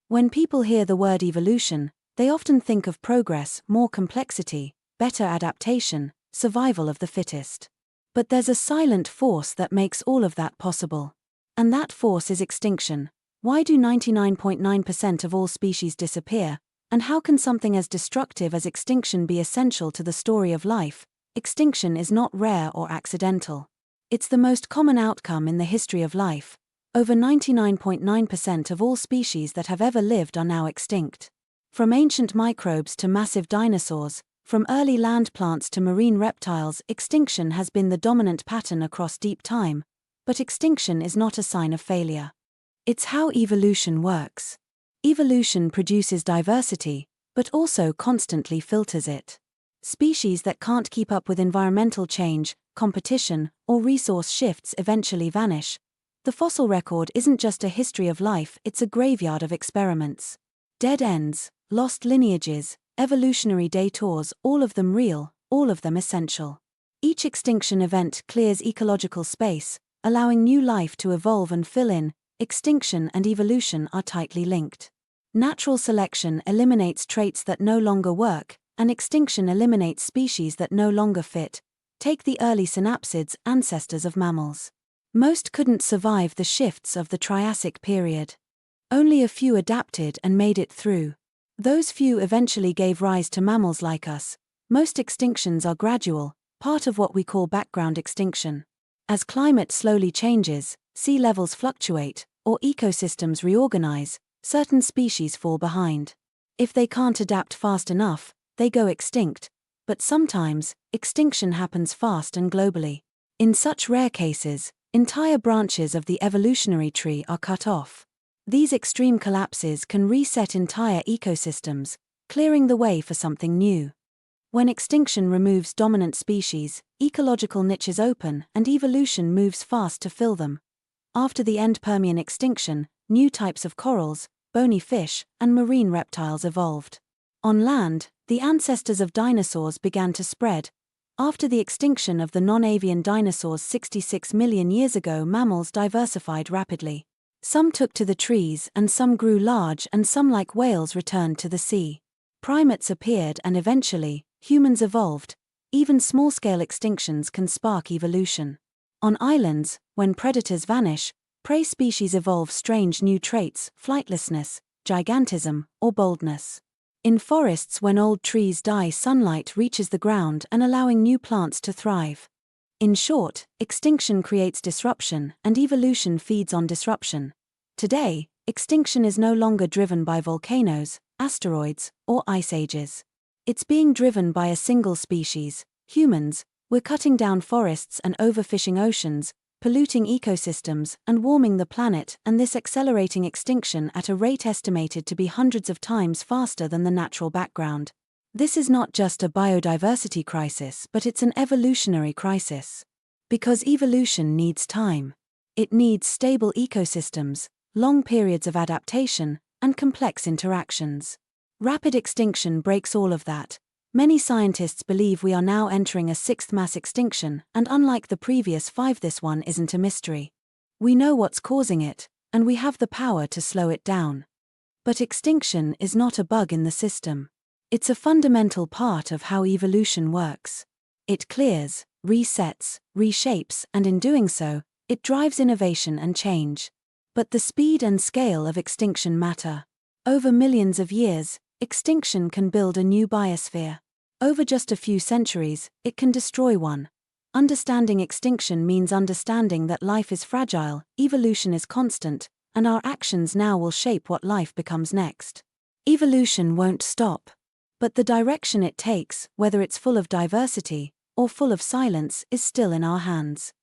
When people hear the word evolution, they often think of progress, more complexity, better adaptation, survival of the fittest. But there's a silent force that makes all of that possible. And that force is extinction. Why do 99.9% of all species disappear? And how can something as destructive as extinction be essential to the story of life? Extinction is not rare or accidental. It's the most common outcome in the history of life. Over 99.9% of all species that have ever lived are now extinct. From ancient microbes to massive dinosaurs, from early land plants to marine reptiles, extinction has been the dominant pattern across deep time. But extinction is not a sign of failure. It's how evolution works. Evolution produces diversity, but also constantly filters it. Species that can't keep up with environmental change, competition, or resource shifts eventually vanish. The fossil record isn't just a history of life, it's a graveyard of experiments. Dead ends, lost lineages, evolutionary detours, all of them real, all of them essential. Each extinction event clears ecological space, allowing new life to evolve and fill in. Extinction and evolution are tightly linked. Natural selection eliminates traits that no longer work, and extinction eliminates species that no longer fit. Take the early synapsids, ancestors of mammals. Most couldn't survive the shifts of the Triassic period. Only a few adapted and made it through. Those few eventually gave rise to mammals like us. Most extinctions are gradual, part of what we call background extinction. As climate slowly changes, sea levels fluctuate, or ecosystems reorganize, certain species fall behind. If they can't adapt fast enough, they go extinct. But sometimes, extinction happens fast and globally. In such rare cases, entire branches of the evolutionary tree are cut off. These extreme collapses can reset entire ecosystems, clearing the way for something new. When extinction removes dominant species, ecological niches open and evolution moves fast to fill them. After the end Permian extinction, new types of corals, bony fish, and marine reptiles evolved. On land, the ancestors of dinosaurs began to spread. After the extinction of the non-avian dinosaurs 66 million years ago, mammals diversified rapidly. Some took to the trees and some grew large and some like whales returned to the sea. Primates appeared and eventually, humans evolved. Even small-scale extinctions can spark evolution. On islands, when predators vanish, prey species evolve strange new traits, flightlessness, gigantism, or boldness. In forests, when old trees die, sunlight reaches the ground and allowing new plants to thrive. In short, extinction creates disruption, and evolution feeds on disruption. Today, extinction is no longer driven by volcanoes, asteroids, or ice ages. It's being driven by a single species, humans. We're cutting down forests and overfishing oceans, polluting ecosystems and warming the planet, and this accelerating extinction at a rate estimated to be hundreds of times faster than the natural background. This is not just a biodiversity crisis, but it's an evolutionary crisis. Because evolution needs time. It needs stable ecosystems, long periods of adaptation, and complex interactions. Rapid extinction breaks all of that. Many scientists believe we are now entering a sixth mass extinction, and unlike the previous 5, this one isn't a mystery. We know what's causing it, and we have the power to slow it down. But extinction is not a bug in the system. It's a fundamental part of how evolution works. It clears, resets, reshapes, and in doing so, it drives innovation and change. But the speed and scale of extinction matter. Over millions of years, extinction can build a new biosphere. Over just a few centuries, it can destroy one. Understanding extinction means understanding that life is fragile, evolution is constant, and our actions now will shape what life becomes next. Evolution won't stop. But the direction it takes, whether it's full of diversity or full of silence, is still in our hands.